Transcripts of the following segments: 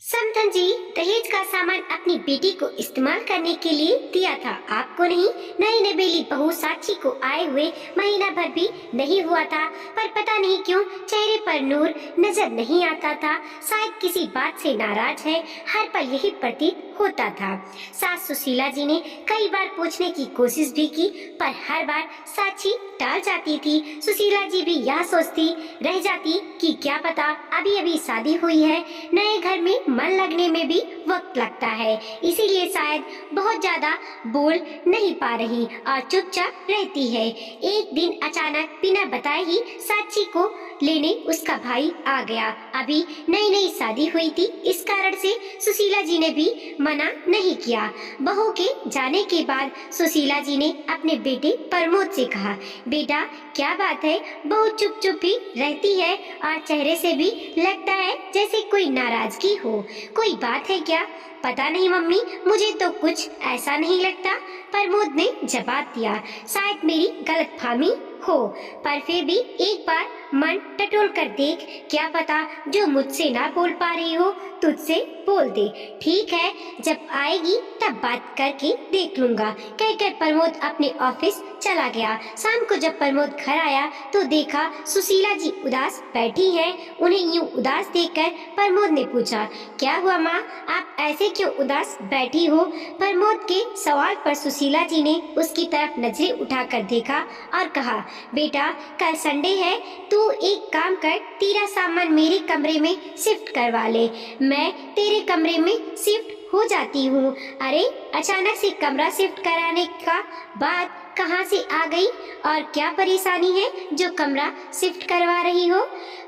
समधन जी, दहेज का सामान अपनी बेटी को इस्तेमाल करने के लिए दिया था, आपको नहीं। नई नवेली बहू साक्षी को आए हुए महीना भर भी नहीं हुआ था, पर पता नहीं क्यों चेहरे पर नूर नजर नहीं आता था। शायद किसी बात से नाराज है, हर पल यही प्रतीत होता था। सास सुशीला जी ने कई बार पूछने की कोशिश भी की, पर हर बार साक्षी टाल जाती थी। सुशीला जी भी यह सोचती रह जाती कि क्या पता अभी अभी शादी हुई है, नए घर में मन लगने में भी वक्त लगता है, इसीलिए शायद बहुत ज्यादा बोल नहीं पा रही और चुपचाप रहती है। एक दिन अचानक बिना बताए ही साक्षी को लेने उसका भाई आ गया। अभी नई नई शादी हुई थी, इस कारण से सुशीला जी ने भी मना नहीं किया। बहू के जाने के बाद सुशीला जी ने अपने बेटे प्रमोद से कहा, बेटा क्या बात है, बहू चुप चुप ही रहती है और चेहरे से भी लगता है जैसे कोई नाराजगी हो, कोई बात है क्या? पता नहीं मम्मी, मुझे तो कुछ ऐसा नहीं लगता, प्रमोद ने जवाब दिया। शायद मेरी गलतफहमी हो, पर फिर भी एक बार मन टटोल कर देख, क्या पता जो मुझसे ना बोल पा रही हो तुझसे बोल दे। ठीक है, जब आएगी तब बात करके देख लूंगा, कहकर प्रमोद अपने ऑफिस चला गया। शाम को जब प्रमोद घर आया तो देखा सुशीला जी उदास बैठी हैं। उन्हें यूं उदास देखकर प्रमोद ने पूछा, क्या हुआ माँ, आप ऐसे क्यों उदास बैठी हो? प्रमोद के सवाल पर सुशीला जी ने उसकी तरफ नजरें उठाकर देखा और कहा, बेटा कल संडे है, तू एक काम कर, तेरा सामान मेरे कमरे में शिफ्ट करवा ले, मैं तेरे कमरे में शिफ्ट हो जाती हूँ। अरे अचानक से कमरा शिफ्ट कराने का बात कहाँ से आ गई और क्या परेशानी है जो कमरा शिफ्ट करवा रही हो?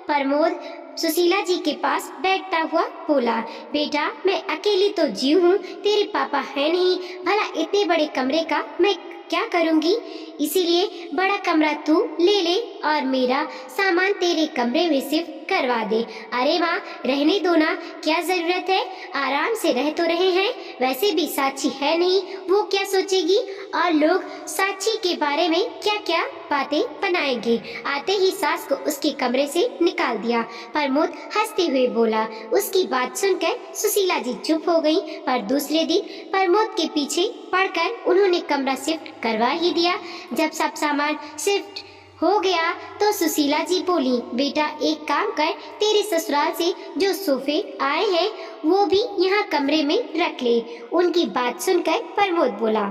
प्रमोद सुशीला जी के पास बैठता हुआ बोला, बेटा मैं अकेली तो जी हूँ, तेरे पापा है नहीं, भला इतने बड़े कमरे का मैं क्या करूँगी, इसीलिए बड़ा कमरा तू ले ले और मेरा सामान तेरे कमरे में शिफ्ट करवा दे। अरे माँ रहने दो ना, क्या जरूरत है, आराम से रह तो रहे हैं, वैसे भी साक्षी है नहीं, वो क्या सोचेगी और लोग साक्षी के बारे में क्या क्या बातें बनाएंगे। आते ही सास को उसके कमरे से निकाल दिया। प्रमोद हंसते हुए बोला। उसकी बात सुनकर सुशीला जी चुप हो गई, पर दूसरे दिन प्रमोद के पीछे पड़कर उन्होंने कमरा शिफ्ट करवा ही दिया। जब सब सामान शिफ्ट हो गया तो सुशीला जी बोली, बेटा एक काम कर, तेरे ससुराल से जो सोफे आए हैं वो भी यहाँ कमरे में रख ले। उनकी बात सुनकर प्रमोद बोला,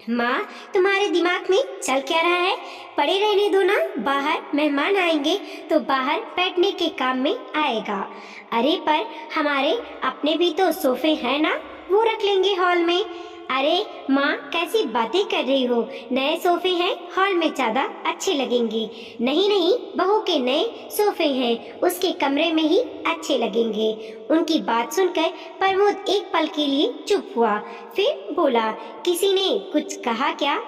माँ तुम्हारे दिमाग में चल क्या रहा है, पड़े रहने दो ना, बाहर मेहमान आएंगे तो बाहर बैठने के काम में आएगा। अरे पर हमारे अपने भी तो सोफे हैं ना, वो रख लेंगे हॉल में। अरे माँ कैसी बातें कर रही हो, नए सोफे हैं, हॉल में ज्यादा अच्छे लगेंगे। नहीं नहीं, बहू के नए सोफे हैं, उसके कमरे में ही अच्छे लगेंगे। उनकी बात सुनकर प्रमोद एक पल के लिए चुप हुआ, फिर बोला, किसी ने कुछ कहा क्या?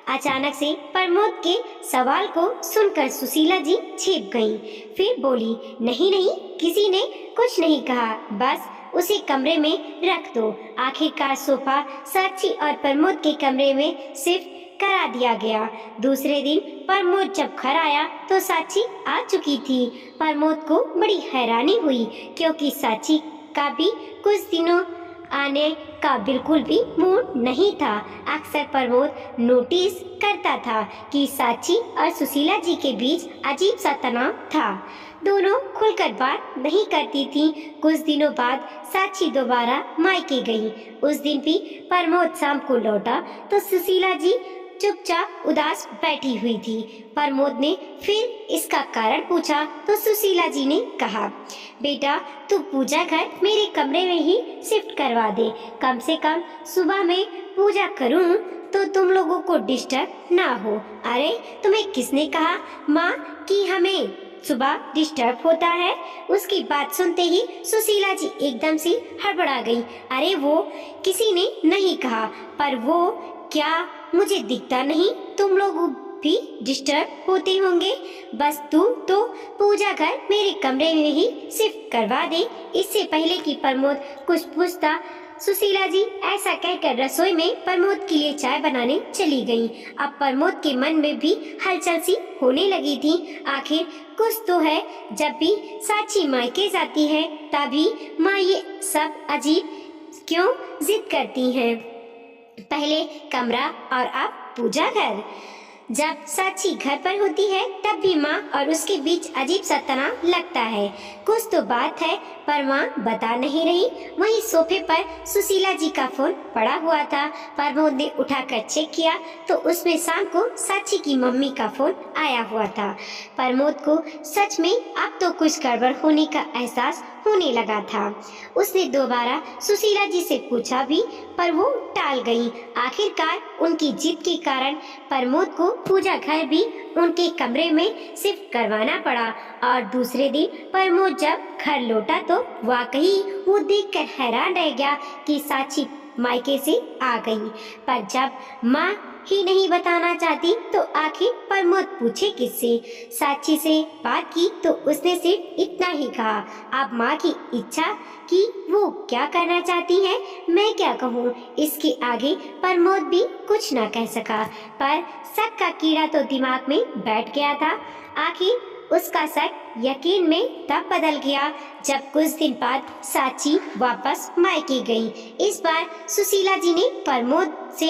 अचानक से प्रमोद के सवाल को सुनकर सुशीला जी छिप गईं। फिर बोली, नहीं नहीं, किसी ने कुछ नहीं कहा, बस उसे कमरे में रख दो। आखिरकार सोफा साक्षी और प्रमोद के कमरे में शिफ्ट करा दिया गया। दूसरे दिन प्रमोद जब घर आया तो साक्षी आ चुकी थी। प्रमोद को बड़ी हैरानी हुई, क्योंकि साक्षी का भी कुछ दिनों आने का बिल्कुल भी मूड नहीं था। अक्सर प्रमोद नोटिस करता था कि साक्षी और सुशीला जी के बीच अजीब सा तनाव था। दोनों खुलकर बात नहीं करती थीं। कुछ दिनों बाद साक्षी दोबारा मायके गई। उस दिन भी प्रमोद शाम को लौटा तो सुशीला जी चुपचाप उदास बैठी हुई थी। प्रमोद ने फिर इसका कारण पूछा तो सुशीला जी ने कहा, बेटा तू पूजा घर मेरे कमरे में ही शिफ्ट करवा दे, कम से कम सुबह में पूजा करूं तो तुम लोगों को डिस्टर्ब ना हो। अरे तुम्हें किसने कहा माँ कि हमें सुबह डिस्टर्ब होता है? उसकी बात सुनते ही सुशीला जी एकदम से हड़बड़ा गई। अरे वो किसी ने नहीं कहा, पर वो क्या मुझे दिखता नहीं, तुम लोग भी डिस्टर्ब होते होंगे, बस तू तो पूजा घर मेरे कमरे में ही शिफ्ट करवा दे। इससे पहले कि प्रमोद कुछ पूछता सुशीला जी ऐसा कहकर रसोई में प्रमोद के लिए चाय बनाने चली गईं। अब प्रमोद के मन में भी हलचल सी होने लगी थी। आखिर कुछ तो है, जब भी साची मायके जाती है तभी माँ ये सब अजीब क्यों जिद करती हैं। पहले कमरा और अब पूजा घर। जब साची घर पर होती है तब भी माँ और उसके बीच अजीब सा तनाव लगता है। कुछ तो बात है पर माँ बता नहीं रही। वहीं सोफे पर सुशीला जी का फोन पड़ा हुआ था। प्रमोद ने उठाकर चेक किया तो उसमें शाम को साची की मम्मी का फोन आया हुआ था। प्रमोद को सच में अब तो कुछ गड़बड़ होने का एहसास होने लगा था। उसने दोबारा सुशीला जी से पूछा भी पर वो टाल गई। आखिरकार उनकी जिद के कारण प्रमोद को पूजा घर भी उनके कमरे में शिफ्ट करवाना पड़ा। और दूसरे दिन प्रमोद जब घर लौटा तो वाकई वो देखकर हैरान रह गया कि साची मायके से आ गई। पर जब माँ ही नहीं बताना चाहती तो आखिर प्रमोद पूछे किससे। साची से बात की तो उसने सिर्फ इतना ही कहा, अब माँ की इच्छा कि वो क्या करना चाहती है मैं क्या कहूँ। इसके आगे प्रमोद भी कुछ न कह सका। पर शक का कीड़ा तो दिमाग में बैठ गया था। आखिर उसका शक यकीन में तब बदल गया जब कुछ दिन बाद साची वापस मायके गई। इस बार सुशीला जी ने प्रमोद से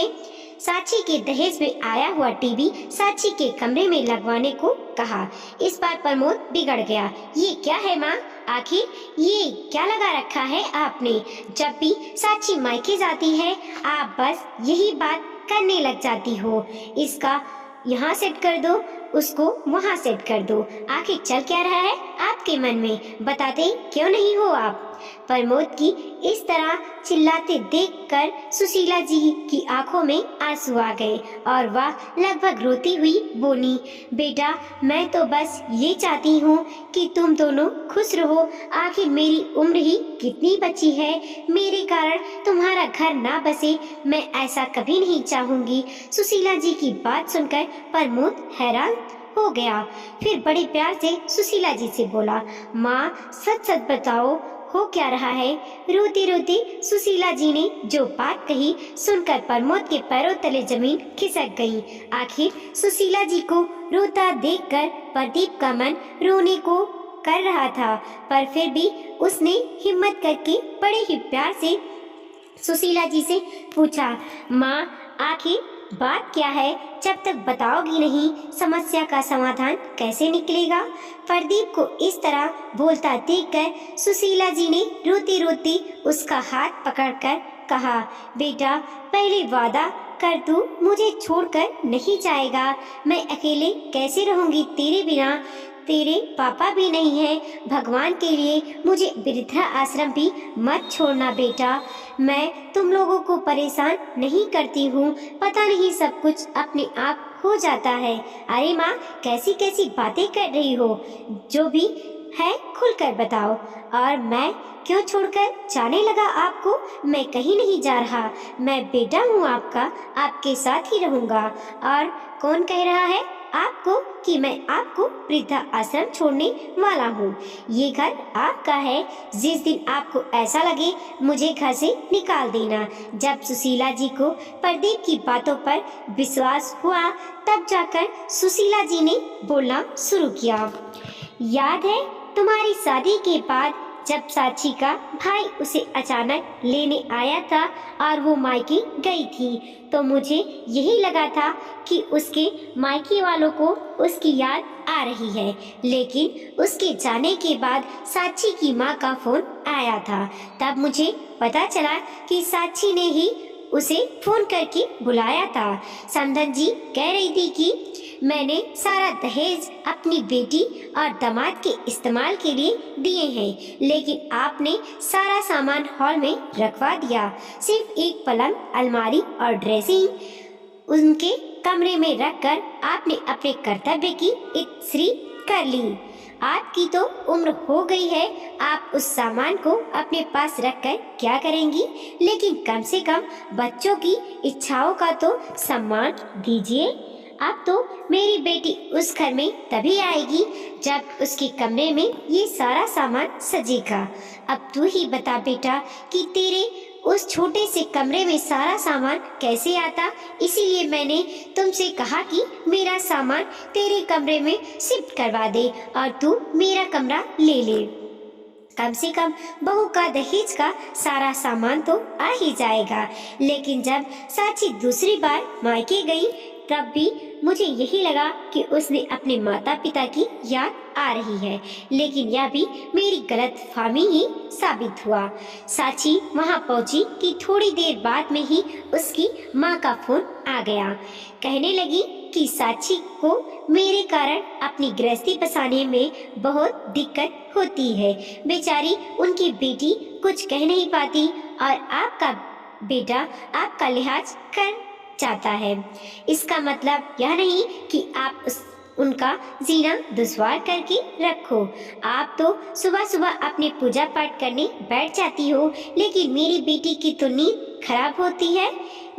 साची के दहेज में आया हुआ टीवी साची के कमरे में लगवाने को कहा। इस बार प्रमोद बिगड़ गया। ये क्या है माँ, आखिर ये क्या लगा रखा है आपने। जब भी साची मायके जाती है आप बस यही बात करने लग जाती हो। इसका यहाँ सेट कर दो, उसको वहाँ सेट कर दो। आखिर चल क्या रहा है आपके मन में, बताते क्यों नहीं हो आप। प्रमोद की इस तरह चिल्लाते देखकर सुशीला जी की आंखों में आंसू आ गए और वह लगभग रोती हुई बोली, बेटा मैं तो बस ये चाहती हूँ कि तुम दोनों खुश रहो। आखिर मेरी उम्र ही कितनी बची है, मेरे कारण तुम्हारा घर ना बसे, मैं ऐसा कभी नहीं चाहूंगी। सुशीला जी की बात सुनकर प्रमोद हैरान हो गया। फिर बड़े प्यार से सुशीला जी से बोला, माँ सच सच बताओ हो क्या रहा है। रोते रोते सुशीला जी ने जो बात कही सुनकर प्रमोद के पैरों तले जमीन खिसक गई। आखिर सुशीला जी को रोता देखकर प्रदीप का मन रोने को कर रहा था, पर फिर भी उसने हिम्मत करके बड़े ही प्यार से सुशीला जी से पूछा, माँ आखिर बात क्या है, जब तक बताओगी नहीं समस्या का समाधान कैसे निकलेगा। प्रदीप को इस तरह बोलता देखकर सुशीला जी ने रोते रोते उसका हाथ पकड़कर कहा, बेटा पहले वादा कर तू मुझे छोड़कर नहीं जाएगा। मैं अकेले कैसे रहूंगी तेरे बिना, तेरे पापा भी नहीं है। भगवान के लिए मुझे वृद्धा आश्रम भी मत छोड़ना बेटा। मैं तुम लोगों को परेशान नहीं करती हूँ, पता नहीं सब कुछ अपने आप हो जाता है। अरे माँ कैसी कैसी बातें कर रही हो, जो भी है खुलकर बताओ। और मैं क्यों छोड़कर जाने लगा आपको, मैं कहीं नहीं जा रहा, मैं बेटा हूँ आपका, आपके साथ ही रहूँगा। और कौन कह रहा है आपको कि मैं आपको वृद्धा आश्रम छोड़ने वाला हूँ। ये घर आपका है, जिस दिन आपको ऐसा लगे मुझे घर से निकाल देना। जब सुशीला जी को प्रदीप की बातों पर विश्वास हुआ तब जाकर सुशीला जी ने बोलना शुरू किया, याद है तुम्हारी शादी के बाद जब साची का भाई उसे अचानक लेने आया था और वो मायके गई थी, तो मुझे यही लगा था कि उसके मायके वालों को उसकी याद आ रही है। लेकिन उसके जाने के बाद साची की माँ का फोन आया था, तब मुझे पता चला कि साची ने ही उसे फोन करके बुलाया था। समधन जी कह रही थी कि मैंने सारा दहेज अपनी बेटी और दामाद के इस्तेमाल के लिए दिए हैं, लेकिन आपने सारा सामान हॉल में रखवा दिया। सिर्फ एक पलंग, अलमारी और ड्रेसिंग उनके कमरे में रखकर आपने अपने कर्तव्य की इकसरी कर ली। आपकी तो उम्र हो गई है, आप उस सामान को अपने पास रखकर क्या करेंगी, लेकिन कम से कम बच्चों की इच्छाओं का तो सम्मान दीजिए। अब तो मेरी बेटी उस घर में तभी आएगी जब उसके कमरे में ये सारा सामान सजेगा। अब तू ही बता बेटा कि तेरे उस छोटे से कमरे में सारा सामान कैसे आता, इसीलिए मैंने तुमसे कहा कि मेरा सामान तेरे कमरे में शिफ्ट करवा दे और तू मेरा कमरा ले ले। कम से कम बहू का दहेज का सारा सामान तो आ ही जाएगा। लेकिन जब साची दूसरी बार मायके गई तब भी मुझे यही लगा कि उसने अपने माता पिता की याद आ रही है, लेकिन यह भी मेरी गलतफहमी ही साबित हुआ। साची वहां पहुंची कि थोड़ी देर बाद में ही उसकी माँ का फोन आ गया। कहने लगी कि साची को मेरे कारण अपनी गृहस्थी बसाने में बहुत दिक्कत होती है। बेचारी उनकी बेटी कुछ कह नहीं पाती और आपका बेटा आपका लिहाज कर चाहता है। इसका मतलब यह नहीं कि आप उनका जीना दुश्वार करके रखो। आप तो सुबह सुबह अपने पूजा पाठ करने बैठ जाती हो, लेकिन मेरी बेटी की तो नींद खराब होती है।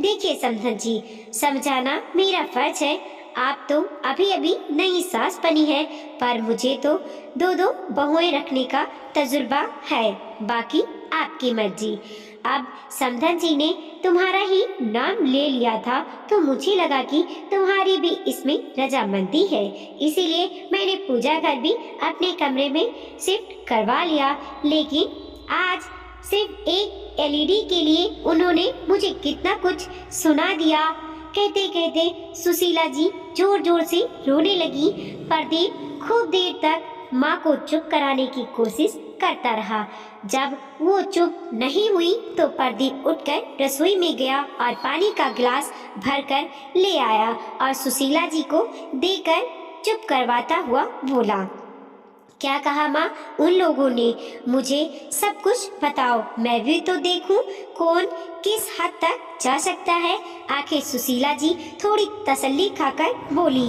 देखिए समधन जी, समझाना मेरा फर्ज है। आप तो अभी अभी नई सास बनी है, पर मुझे तो दो दो बहुएं रखने का तजुर्बा है। बाकी आपकी मर्जी। अब समधन जी ने तुम्हारा ही नाम ले लिया था तो मुझे लगा कि तुम्हारी भी इसमें रजामंदी है, इसीलिए मैंने पूजा घर भी अपने कमरे में शिफ्ट करवा लिया। लेकिन आज सिर्फ एक एलईडी के लिए उन्होंने मुझे कितना कुछ सुना दिया। कहते कहते सुशीला जी जोर जोर से रोने लगी। प्रदीप खूब देर तक माँ को चुप कराने की कोशिश करता रहा। जब वो चुप नहीं हुई तो प्रदीप उठकर रसोई में गया और पानी का गिलास भरकर ले आया और सुशीला जी को देकर चुप करवाता हुआ बोला, क्या कहा माँ उन लोगों ने? मुझे सब कुछ बताओ, मैं भी तो देखूं कौन किस हद तक जा सकता है। आखिर सुशीला जी थोड़ी तसल्ली खाकर बोली,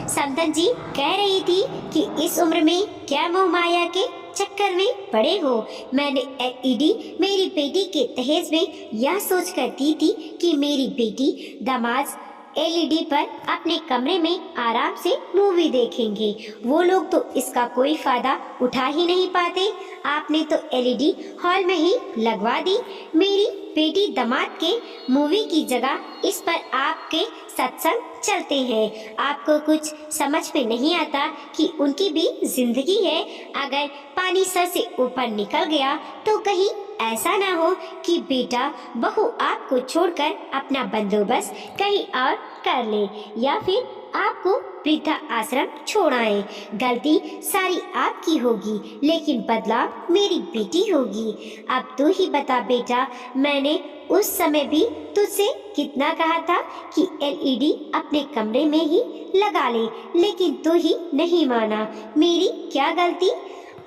समधन जी कह रही थी कि इस उम्र में क्या मोह माया के चक्कर में पड़े हो। मैंने एलईडी मेरी बेटी के दहेज में यह सोच कर दी थी कि मेरी बेटी दामाद एलईडी पर अपने कमरे में आराम से मूवी देखेंगे। वो लोग तो इसका कोई फायदा उठा ही नहीं पाते। आपने तो एलईडी हॉल में ही लगवा दी। मेरी बेटी दामाद के मूवी की जगह इस पर आपके सत्संग चलते हैं। आपको कुछ समझ में नहीं आता कि उनकी भी जिंदगी है। अगर पानी सर से ऊपर निकल गया तो कहीं ऐसा ना हो कि बेटा बहू आपको छोड़कर अपना बंदोबस्त कहीं और कर ले या फिर आपको वृद्धा आश्रम छोड़ाए। गलती सारी आपकी होगी, लेकिन बदलाव मेरी बेटी होगी। अब तू ही बता बेटा, मैंने उस समय भी तुझसे कितना कहा था कि एलईडी अपने कमरे में ही लगा ले, लेकिन तू ही नहीं माना। मेरी क्या गलती?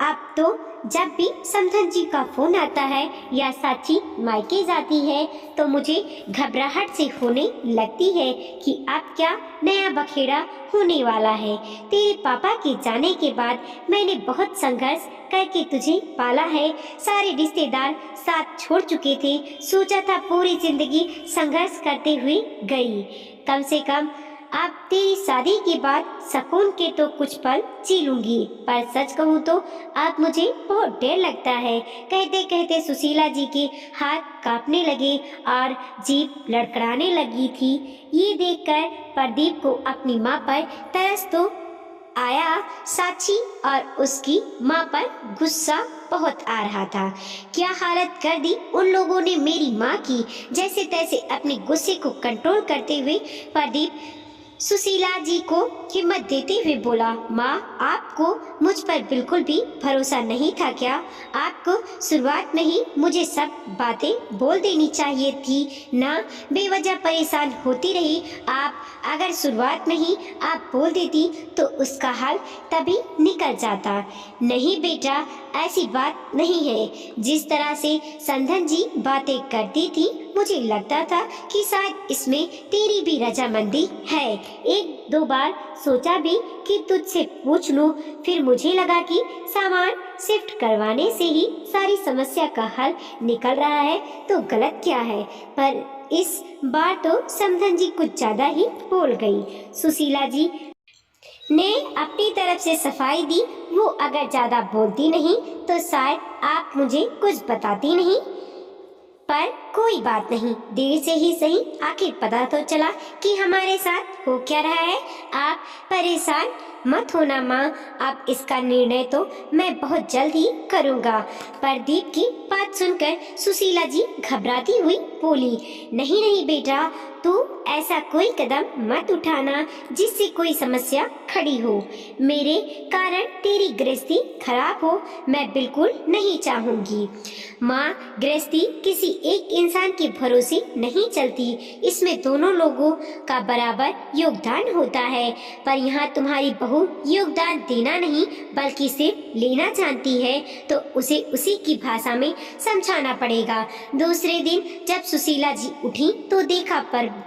अब तो जब भी समधन जी का फोन आता है या साची मायके जाती है तो मुझे घबराहट से होने लगती है कि अब क्या नया बखेड़ा होने वाला है। तेरे पापा के जाने के बाद मैंने बहुत संघर्ष करके तुझे पाला है। सारे रिश्तेदार साथ छोड़ चुके थे। सोचा था पूरी जिंदगी संघर्ष करते हुए गई। कम से कम अब तेरी शादी के बाद सुकून के तो कुछ पल जी लूंगी, पर सच कहूँ तो अब मुझे बहुत डर लगता है। कहते कहते सुशीला जी के हाथ कांपने लगे और जीभ लड़खड़ाने लगी थी। ये देखकर प्रदीप को अपनी माँ पर तरस तो आया, साची और उसकी माँ पर गुस्सा बहुत आ रहा था। क्या हालत कर दी उन लोगों ने मेरी माँ की। जैसे तैसे अपने गुस्से को कंट्रोल करते हुए प्रदीप सुशीला जी को हिम्मत देते हुए बोला, माँ आपको मुझ पर बिल्कुल भी भरोसा नहीं था क्या? आपको शुरुआत में ही मुझे सब बातें बोल देनी चाहिए थी ना, बेवजह परेशान होती रही। आप अगर शुरुआत में ही आप बोल देती तो उसका हल तभी निकल जाता। नहीं बेटा, ऐसी बात नहीं है। जिस तरह से समधन जी बातें करती थी मुझे लगता था कि शायद इसमें तेरी भी रजामंदी है। एक दो बार सोचा भी कि तुझसे पूछ लूं, फिर मुझे लगा कि सामान शिफ्ट करवाने से ही सारी समस्या का हल निकल रहा है तो गलत क्या है। पर इस बार तो समधन जी कुछ ज्यादा ही बोल गई। सुशीला जी ने अपनी तरफ से सफाई दी। वो अगर ज्यादा बोलती नहीं तो शायद आप मुझे कुछ बताती नहीं, पर कोई बात नहीं, देर से ही सही आखिर पता तो चला कि हमारे साथ हो क्या रहा है। आप परेशान मत होना माँ, अब इसका निर्णय तो मैं बहुत जल्द ही करूँगा। प्रदीप की बात सुनकर सुशीला जी घबराती हुई बोली, नहीं नहीं बेटा, तू ऐसा कोई कदम मत उठाना जिससे कोई समस्या खड़ी हो, मेरे कारण तेरी गृहस्थी खराब हो, मैं बिल्कुल नहीं चाहूंगी। माँ, गृहस्थी किसी एक इंसान के भरोसे नहीं चलती, इसमें दोनों लोगों का बराबर योगदान होता है। पर यहाँ तुम्हारी बहू योगदान देना नहीं बल्कि सिर्फ लेना जानती है, तो उसे उसी की भाषा में समझाना पड़ेगा। दूसरे दिन जब सुशीला जी उठी तो देखा प्रदीप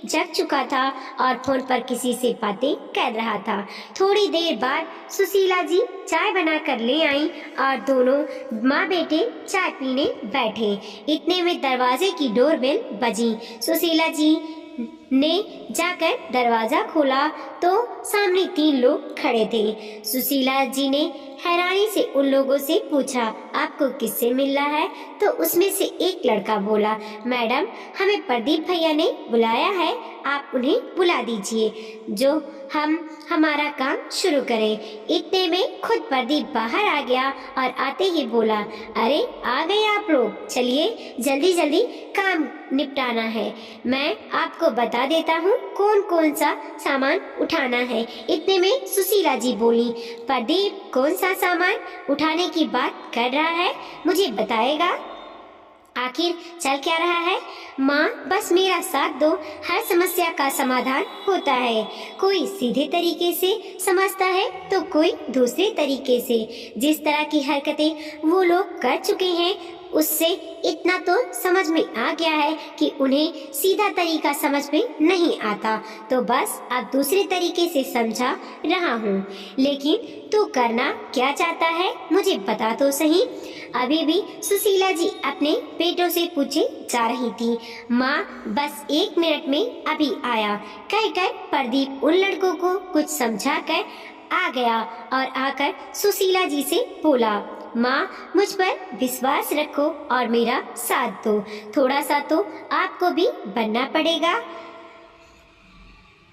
जग चुका था और फोन पर किसी से बातें कर रहा था। थोड़ी देर बाद सुशीला जी चाय बनाकर ले आई और दोनों माँ बेटे चाय पीने बैठे। इतने में दरवाजे की डोरबेल बजी। सुशीला जी ने जाकर दरवाजा खोला तो सामने 3 लोग खड़े थे। सुशीला जी ने हैरानी से उन लोगों से पूछा, आपको किससे मिलना है? तो उसमें से एक लड़का बोला, मैडम, हमें प्रदीप भैया ने बुलाया है, आप उन्हें बुला दीजिए जो हम हमारा काम शुरू करें। इतने में खुद प्रदीप बाहर आ गया और आते ही बोला, अरे आ गए आप लोग, चलिए जल्दी जल्दी काम निपटाना है। मैं आपको बता देता हूँ कौन कौन सा सामान उठाना है। इतने में सुशीला जी बोली, प्रदीप कौन सा सामान उठाने की बात कर रहा है, मुझे बताएगा? आखिर चल क्या रहा है? माँ, बस मेरा साथ दो, हर समस्या का समाधान होता है। कोई सीधे तरीके से समझता है तो कोई दूसरे तरीके से। जिस तरह की हरकतें वो लोग कर चुके हैं उससे इतना तो समझ में आ गया है कि उन्हें सीधा तरीका समझ में नहीं आता, तो बस अब दूसरे तरीके से समझा रहा हूँ। लेकिन तू करना क्या चाहता है मुझे बता तो सही। अभी भी सुशीला जी अपने बेटों से पूछे जा रही थी। माँ, बस 1 मिनट में अभी आया, कहकर प्रदीप उन लड़कों को कुछ समझा कर आ गया और आकर सुशीला जी से बोला, माँ, मुझ पर विश्वास रखो और मेरा साथ दो, थोड़ा सा तो आपको भी बनना पड़ेगा।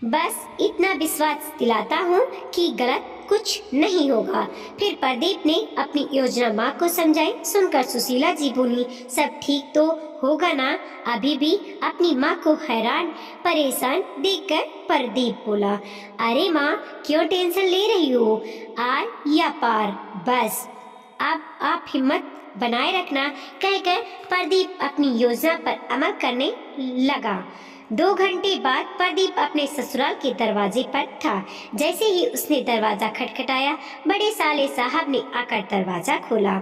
बस इतना विश्वास दिलाता हूँ कि गलत कुछ नहीं होगा। फिर प्रदीप ने अपनी योजना माँ को समझाई। सुनकर सुशीला जी बोली, सब ठीक तो होगा ना? अभी भी अपनी माँ को हैरान परेशान देखकर प्रदीप बोला, अरे माँ, क्यों टेंशन ले रही हो? आर या पार, बस अब आप हिम्मत बनाए रखना, कहकर प्रदीप अपनी योजना पर अमल करने लगा। 2 घंटे बाद प्रदीप अपने ससुराल के दरवाजे पर था। जैसे ही उसने दरवाजा खटखटाया, बड़े साले साहब ने आकर दरवाजा खोला।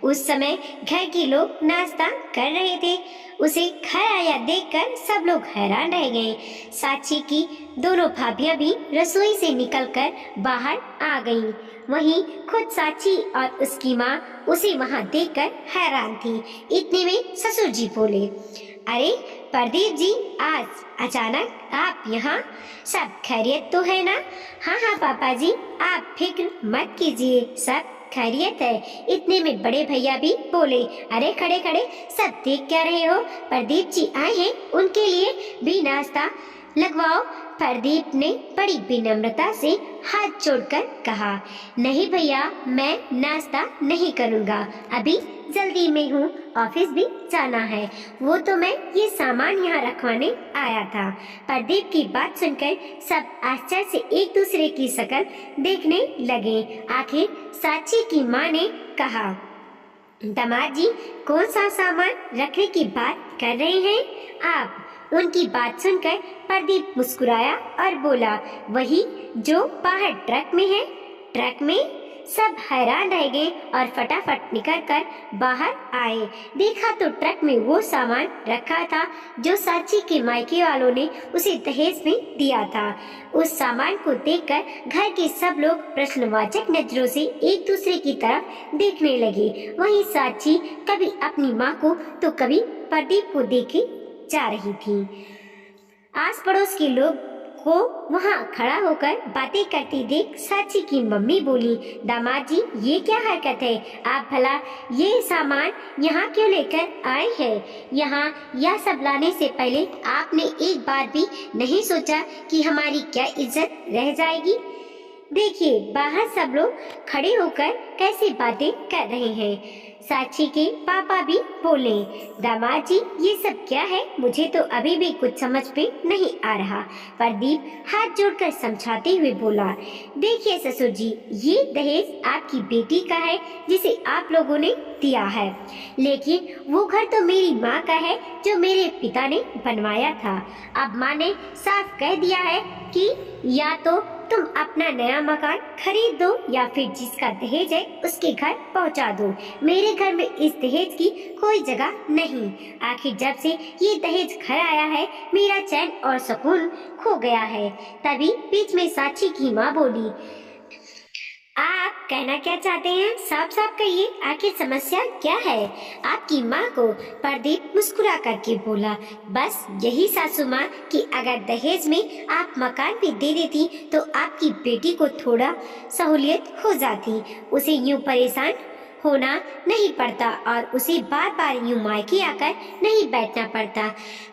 उस समय घर के लोग नाश्ता कर रहे थे। उसे घर आया देखकर सब लोग हैरान रह गए। साक्षी की दोनों भाभियां भी रसोई से निकलकर बाहर आ गईं। वहीं खुद साक्षी और उसकी माँ उसे वहां देखकर हैरान थी। इतने में ससुर जी बोले, अरे प्रदीप जी, आज अचानक आप यहाँ, सब खैरियत तो है ना? हाँ हाँ पापा जी, आप फिक्र मत कीजिए, सब खैरियत है। इतने में बड़े भैया भी बोले, अरे खड़े खड़े सब देख क्या रहे हो? प्रदीप जी आए हैं, उनके लिए भी नाश्ता लगवाओ। प्रदीप ने बड़ी विनम्रता से हाथ जोड़कर कहा, नहीं भैया, मैं नाश्ता नहीं करूँगा, अभी जल्दी में हूँ, ऑफिस भी जाना है। वो तो मैं ये सामान यहाँ रखवाने आया था। प्रदीप की बात सुनकर सब आश्चर्य से एक दूसरे की शक्ल देखने लगे। आखिर साक्षी की माँ ने कहा, दामाद जी, कौन सा सामान रखने की बात कर रहे हैं आप? उनकी बात सुनकर प्रदीप मुस्कुराया और बोला, वही जो बाहर ट्रक में है। ट्रक में? सब हैरान रह गए और फटाफट निकलकर बाहर आए। देखा तो ट्रक में वो सामान रखा था जो साची के मायके वालों ने उसे दहेज में दिया था। उस सामान को देखकर घर के सब लोग प्रश्नवाचक नजरों से एक दूसरे की तरफ देखने लगे। वहीं साची कभी अपनी माँ को तो कभी प्रदीप को देखे जा रही थी। आस पड़ोस के लोग को वहाँ खड़ा होकर बातें करती देख साची की मम्मी बोली, दामाद जी ये क्या हरकत है? आप भला ये सामान यहाँ क्यों लेकर आए हैं? यहाँ यह सब लाने से पहले आपने एक बार भी नहीं सोचा कि हमारी क्या इज्जत रह जाएगी? देखिए बाहर सब लोग खड़े होकर कैसे बातें कर रहे हैं। साची के पापा भी बोले, दामाद जी ये सब क्या है? मुझे तो अभी भी कुछ समझ में नहीं आ रहा। प्रदीप हाथ जोड़कर समझाते हुए बोला, देखिए ससुर जी ये दहेज आपकी बेटी का है जिसे आप लोगों ने दिया है, लेकिन वो घर तो मेरी माँ का है जो मेरे पिता ने बनवाया था। अब माँ ने साफ कह दिया है कि या तो तुम अपना नया मकान खरीद दो या फिर जिसका दहेज है उसके घर पहुंचा दो। मेरे घर में इस दहेज की कोई जगह नहीं। आखिर जब से ये दहेज घर आया है मेरा चैन और सुकून खो गया है। तभी बीच में साची की माँ बोली, आप कहना क्या चाहते हैं? साफ साफ कहिए, आखिर समस्या क्या है? आपकी माँ को प्रदीप मुस्कुरा करके बोला, बस यही सासू माँ कि अगर दहेज में आप मकान भी दे देती तो आपकी बेटी को थोड़ा सहूलियत हो जाती, उसे यूं परेशान होना नहीं पड़ता और उसे बार बार यूं मायके आकर नहीं बैठना पड़ता।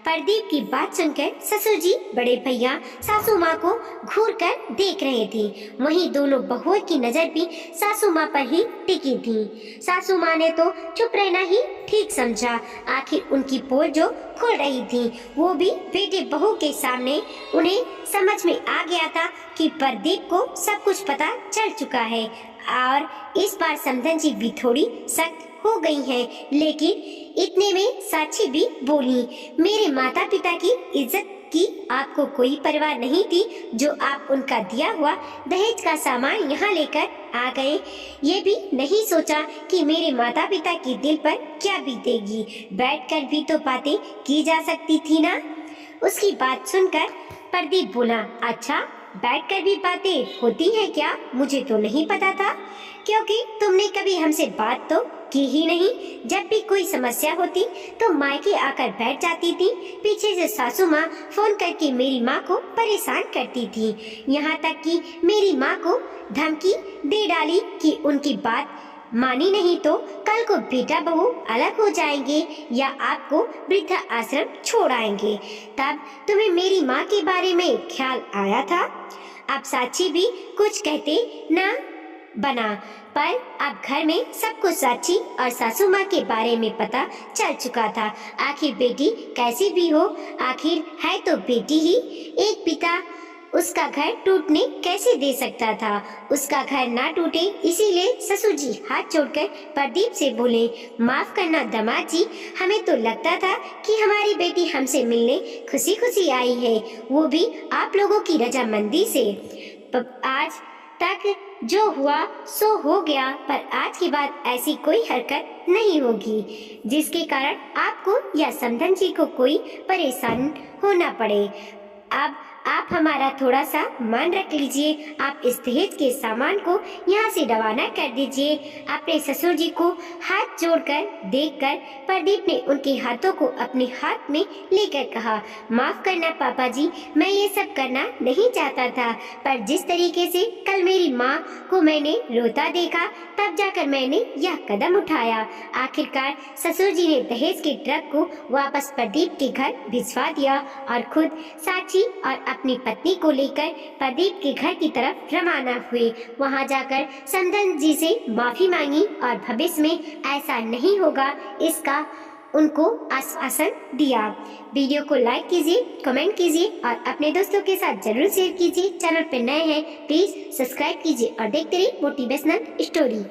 प्रदीप की बात सुनकर ससुर जी बड़े भैया सासू माँ को घूर कर देख रहे थे। वहीं दोनों बहुओं की नजर भी सासू माँ पर ही टिकी थी। सासू माँ ने तो चुप रहना ही ठीक समझा। आखिर उनकी पोल जो खुल रही थी वो भी बेटे बहू के सामने। उन्हें समझ में आ गया था कि प्रदीप को सब कुछ पता चल चुका है और इस बार समधन जी भी थोड़ी सख्त हो गई हैं। लेकिन इतने में साची भी बोली, मेरे माता पिता की इज्जत की आपको कोई परवाह नहीं थी जो आप उनका दिया हुआ दहेज का सामान यहाँ लेकर आ गए। ये भी नहीं सोचा कि मेरे माता पिता के दिल पर क्या बीतेगी। बैठकर भी तो बातें की जा सकती थी ना। उसकी बात सुनकर प्रदीप बोला, अच्छा बैठकर भी बातें होती हैं क्या? मुझे तो नहीं पता था, क्योंकि तुमने कभी हमसे बात तो की ही नहीं। जब भी कोई समस्या होती तो मायके आकर बैठ जाती थी। पीछे से सासू माँ फोन करके मेरी माँ को परेशान करती थी, यहाँ तक कि मेरी माँ को धमकी दे डाली कि उनकी बात मानी नहीं तो कल को बेटा बहू अलग हो जाएंगे या आपको वृद्धा आश्रम छोड़ आएंगे। तब तुम्हें मेरी माँ के बारे में ख्याल आया था? अब साची भी कुछ कहते ना बना, पर अब घर में सब कुछ साची और सासू माँ के बारे में पता चल चुका था। आखिर बेटी कैसी भी हो, आखिर है तो बेटी ही। एक पिता उसका घर टूटने कैसे दे सकता था? उसका घर ना टूटे इसीलिए ससुर जी हाथ जोड़कर प्रदीप से बोले, माफ करना दामाद जी, हमें तो लगता था कि हमारी बेटी हमसे मिलने खुशी खुशी आई है, वो भी आप लोगों की रजामंदी से। आज तक जो हुआ सो हो गया, पर आज के बाद ऐसी कोई हरकत नहीं होगी जिसके कारण आपको या समधन जी को कोई परेशान होना पड़े। अब आप हमारा थोड़ा सा मान रख लीजिए। आप इस दहेज के सामान को यहाँ से रवाना कर दीजिए। अपने ससुर जी को हाथ जोड़कर देखकर प्रदीप ने उनके हाथों को अपने हाथ में लेकर कहा, माफ करना पापा जी, मैं ये सब करना नहीं चाहता था, पर जिस तरीके से कल मेरी माँ को मैंने रोता देखा तब जाकर मैंने यह कदम उठाया। आखिरकार ससुर जी ने दहेज के ट्रक को वापस प्रदीप के घर भिजवा दिया और खुद साची और अपनी पत्नी को लेकर प्रदीप के घर की तरफ रवाना हुए। वहां जाकर समधन जी से माफी मांगी और भविष्य में ऐसा नहीं होगा इसका उनको आश्वासन दिया। वीडियो को लाइक कीजिए, कमेंट कीजिए और अपने दोस्तों के साथ जरूर शेयर कीजिए। चैनल पर नए हैं प्लीज सब्सक्राइब कीजिए और देखते रहिए मोटिवेशनल स्टोरी।